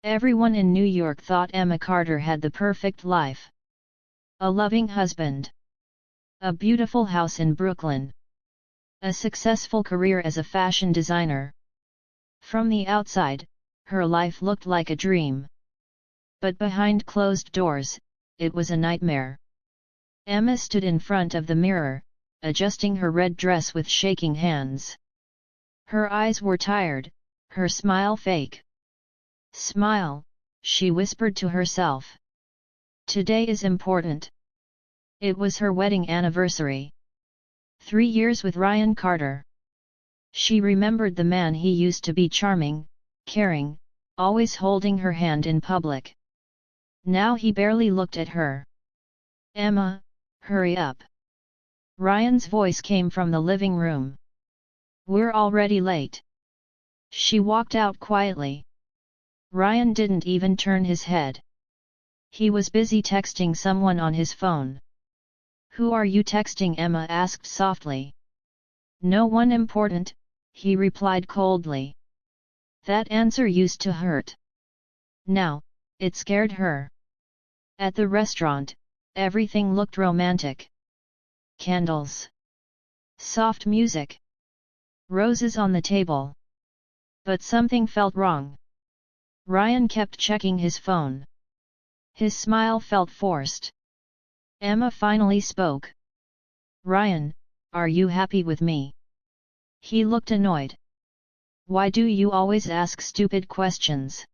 Everyone in New York thought Emma Carter had the perfect life. A loving husband. A beautiful house in Brooklyn. A successful career as a fashion designer. From the outside, her life looked like a dream. But behind closed doors, it was a nightmare. Emma stood in front of the mirror, adjusting her red dress with shaking hands. Her eyes were tired, her smile fake. "Smile," she whispered to herself. "Today is important." It was her wedding anniversary. 3 years with Ryan Carter. She remembered the man he used to be, charming, caring, always holding her hand in public. Now he barely looked at her. "Emma, hurry up." Ryan's voice came from the living room. "We're already late." She walked out quietly. Ryan didn't even turn his head. He was busy texting someone on his phone. "Who are you texting?" Emma asked softly. "No one important," he replied coldly. That answer used to hurt. Now, it scared her. At the restaurant, everything looked romantic. Candles. Soft music. Roses on the table. But something felt wrong. Ryan kept checking his phone. His smile felt forced. Emma finally spoke. "Ryan, are you happy with me?" He looked annoyed. "Why do you always ask stupid questions?"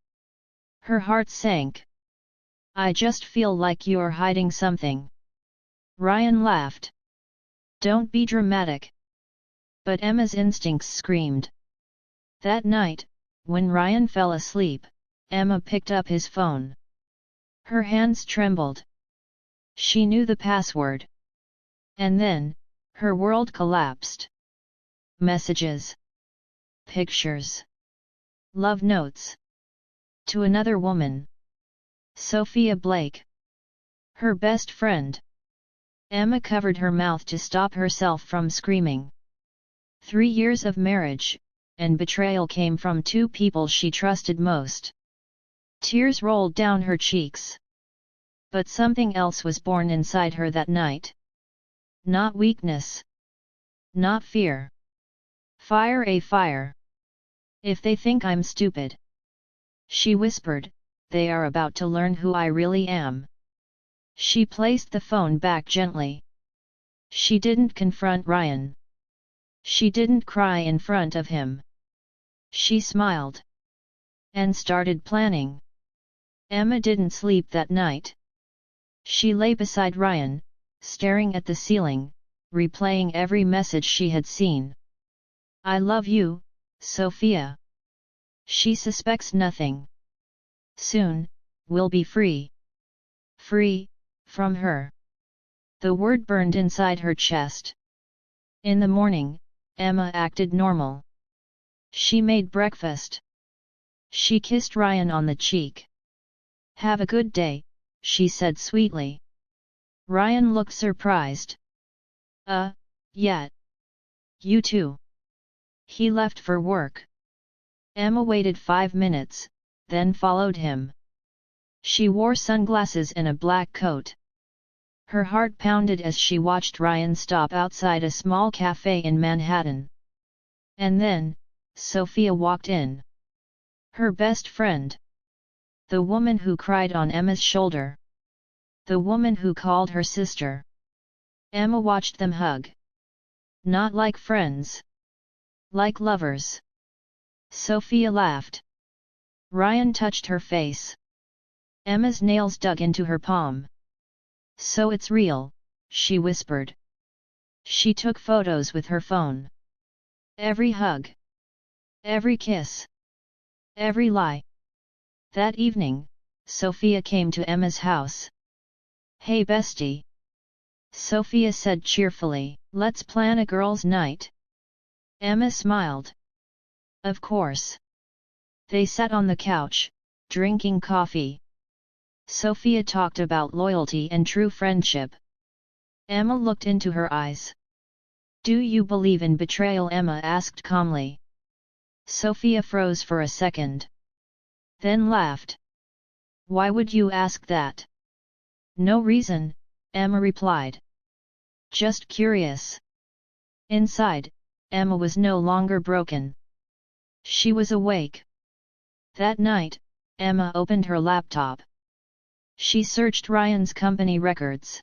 Her heart sank. "I just feel like you're hiding something." Ryan laughed. "Don't be dramatic." But Emma's instincts screamed. That night, when Ryan fell asleep, Emma picked up his phone. Her hands trembled. She knew the password. And then, her world collapsed. Messages. Pictures. Love notes. To another woman. Sophia Blake. Her best friend. Emma covered her mouth to stop herself from screaming. 3 years of marriage, and betrayal came from two people she trusted most. Tears rolled down her cheeks. But something else was born inside her that night. Not weakness. Not fear. Fire, a fire. "If they think I'm stupid," she whispered, "they are about to learn who I really am." She placed the phone back gently. She didn't confront Ryan. She didn't cry in front of him. She smiled. And started planning. Emma didn't sleep that night. She lay beside Ryan, staring at the ceiling, replaying every message she had seen. "I love you, Sophia." She suspects nothing. Soon, we'll be free. Free, from her. The word burned inside her chest. In the morning, Emma acted normal. She made breakfast. She kissed Ryan on the cheek. "Have a good day," she said sweetly. Ryan looked surprised. Yeah. You too." He left for work. Emma waited 5 minutes, then followed him. She wore sunglasses and a black coat. Her heart pounded as she watched Ryan stop outside a small cafe in Manhattan. And then, Sophia walked in. Her best friend. The woman who cried on Emma's shoulder. The woman who called her sister. Emma watched them hug. Not like friends. Like lovers. Sophia laughed. Ryan touched her face. Emma's nails dug into her palm. "So it's real," she whispered. She took photos with her phone. Every hug. Every kiss. Every lie. That evening, Sophia came to Emma's house. "Hey bestie," Sophia said cheerfully, "let's plan a girls' night." Emma smiled. "Of course." They sat on the couch, drinking coffee. Sophia talked about loyalty and true friendship. Emma looked into her eyes. "Do you believe in betrayal?" Emma asked calmly. Sophia froze for a second. then laughed. Why would you ask that? No reason, Emma replied. Just curious. Inside, Emma was no longer broken. She was awake. That night, Emma opened her laptop. She searched Ryan's company records.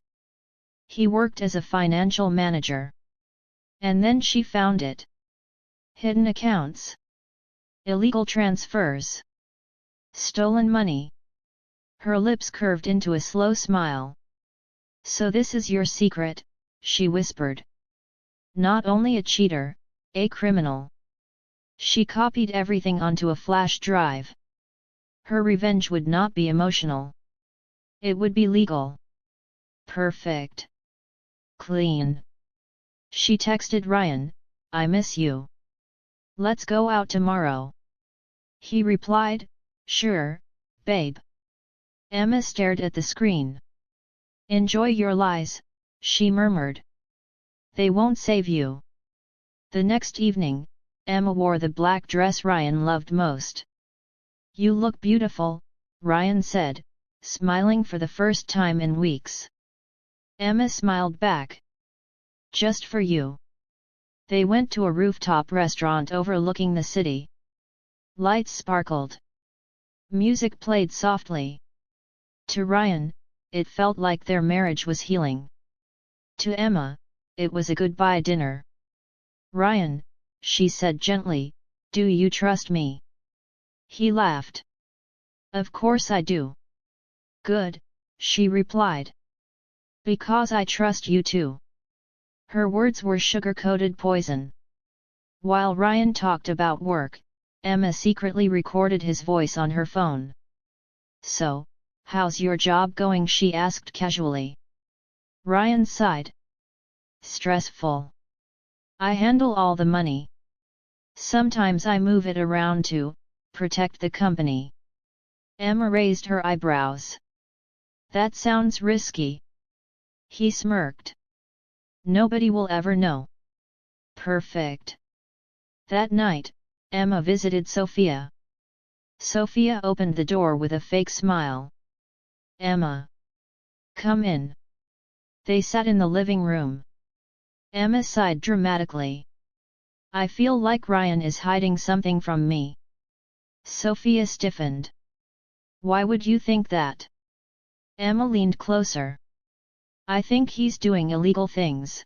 He worked as a financial manager. And then she found it. Hidden accounts. Illegal transfers. Stolen money. Her lips curved into a slow smile. So this is your secret, she whispered. Not only a cheater, a criminal. She copied everything onto a flash drive. Her revenge would not be emotional. It would be legal. Perfect. Clean. She texted Ryan, I miss you. Let's go out tomorrow. He replied, sure, babe. Emma stared at the screen. Enjoy your lies, she murmured. They won't save you. The next evening, Emma wore the black dress Ryan loved most. You look beautiful, Ryan said, smiling for the first time in weeks. Emma smiled back. Just for you. They went to a rooftop restaurant overlooking the city. Lights sparkled. Music played softly. To Ryan, it felt like their marriage was healing. To Emma, it was a goodbye dinner. Ryan, she said gently, do you trust me? He laughed. Of course I do. Good, she replied. Because I trust you too. Her words were sugar-coated poison. While Ryan talked about work, Emma secretly recorded his voice on her phone. So, how's your job going? She asked casually. Ryan sighed. Stressful. I handle all the money. Sometimes I move it around to protect the company. Emma raised her eyebrows. That sounds risky. He smirked. Nobody will ever know. Perfect. That night, Emma visited Sophia. Sophia opened the door with a fake smile. Emma. Come in. They sat in the living room. Emma sighed dramatically. I feel like Ryan is hiding something from me. Sophia stiffened. Why would you think that? Emma leaned closer. I think he's doing illegal things.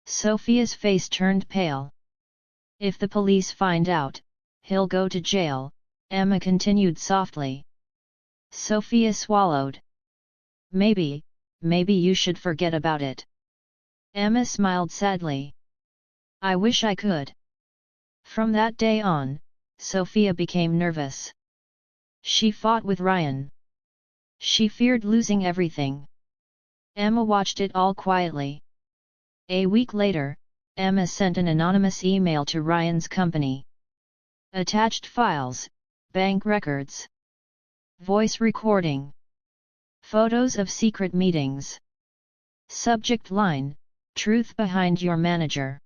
Sophia's face turned pale. If the police find out, he'll go to jail, Emma continued softly. Sophia swallowed. Maybe you should forget about it. Emma smiled sadly. I wish I could. From that day on, Sophia became nervous. She fought with Ryan. She feared losing everything. Emma watched it all quietly. A week later, Emma sent an anonymous email to Ryan's company. Attached files, bank records, voice recording, photos of secret meetings. Subject line, truth behind your manager.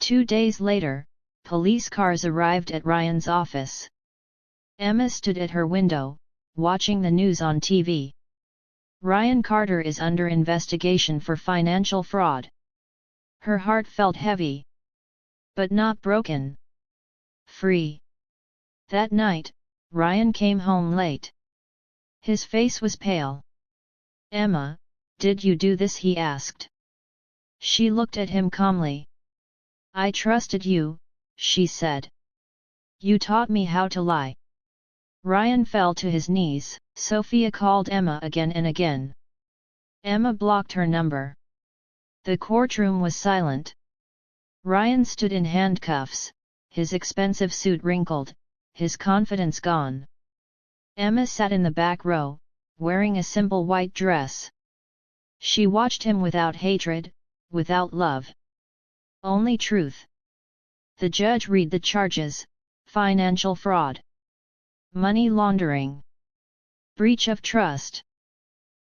2 days later, police cars arrived at Ryan's office. Emma stood at her window, watching the news on TV. Ryan Carter is under investigation for financial fraud. Her heart felt heavy. But not broken. Free. That night, Ryan came home late. His face was pale. Emma, did you do this? He asked. She looked at him calmly. I trusted you, she said. You taught me how to lie. Ryan fell to his knees. Sophia called Emma again and again. Emma blocked her number. The courtroom was silent. Ryan stood in handcuffs, his expensive suit wrinkled, his confidence gone. Emma sat in the back row, wearing a simple white dress. She watched him without hatred, without love. Only truth. The judge read the charges: financial fraud, money laundering, breach of trust.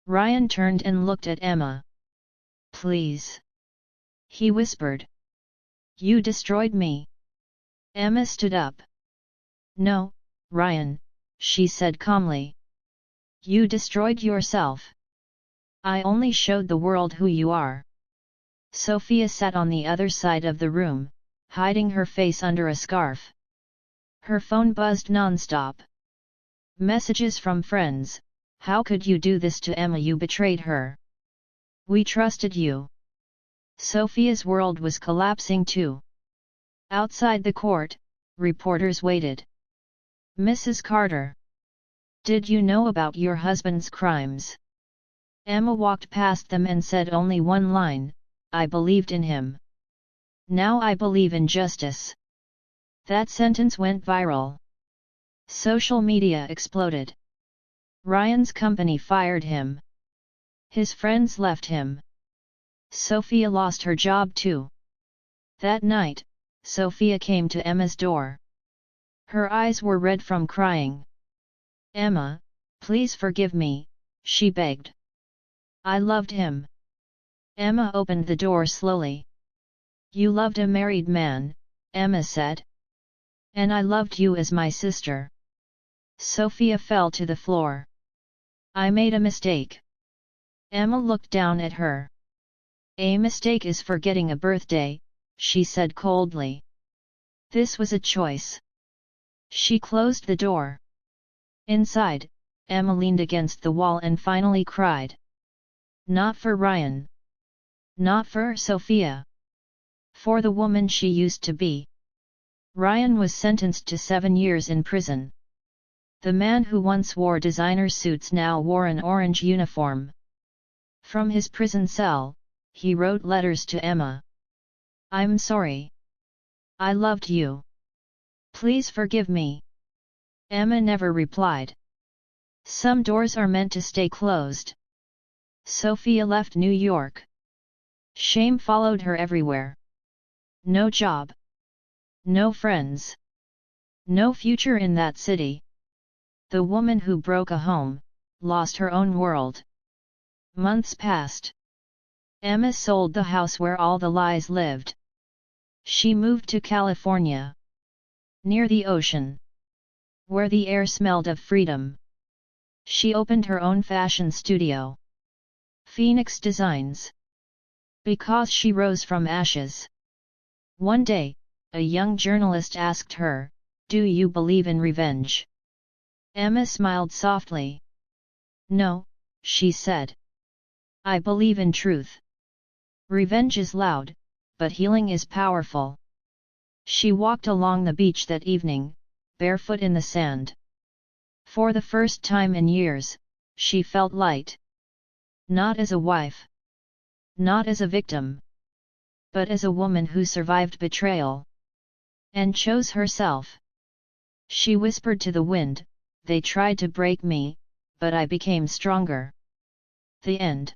Ryan turned and looked at Emma. Please. He whispered. You destroyed me. Emma stood up. No, Ryan, she said calmly. You destroyed yourself. I only showed the world who you are. Sophia sat on the other side of the room, hiding her face under a scarf. Her phone buzzed non-stop. Messages from friends. How could you do this to Emma? You betrayed her. We trusted you. Sophia's world was collapsing too. Outside the court, reporters waited. Mrs. Carter. Did you know about your husband's crimes? Emma walked past them and said only one line, I believed in him. Now I believe in justice. That sentence went viral. Social media exploded. Ryan's company fired him. His friends left him. Sophia lost her job too. That night, Sophia came to Emma's door. Her eyes were red from crying. Emma, please forgive me, she begged. I loved him. Emma opened the door slowly. You loved a married man, Emma said. And I loved you as my sister. Sophia fell to the floor. I made a mistake. Emma looked down at her. A mistake is forgetting a birthday, she said coldly. This was a choice. She closed the door. Inside, Emma leaned against the wall and finally cried. Not for Ryan. Not for Sophia. For the woman she used to be. Ryan was sentenced to 7 years in prison. The man who once wore designer suits now wore an orange uniform. From his prison cell, he wrote letters to Emma. I'm sorry. I loved you. Please forgive me. Emma never replied. Some doors are meant to stay closed. Sophia left New York. Shame followed her everywhere. No job. No friends. No future in that city. The woman who broke a home, lost her own world. Months passed. Emma sold the house where all the lies lived. She moved to California. Near the ocean. Where the air smelled of freedom. She opened her own fashion studio. Phoenix Designs. Because she rose from ashes. One day, a young journalist asked her, do you believe in revenge? Emma smiled softly. No, she said. I believe in truth. Revenge is loud, but healing is powerful. She walked along the beach that evening, barefoot in the sand. For the first time in years, she felt light. Not as a wife. Not as a victim. But as a woman who survived betrayal. And chose herself. She whispered to the wind, they tried to break me, but I became stronger. The end.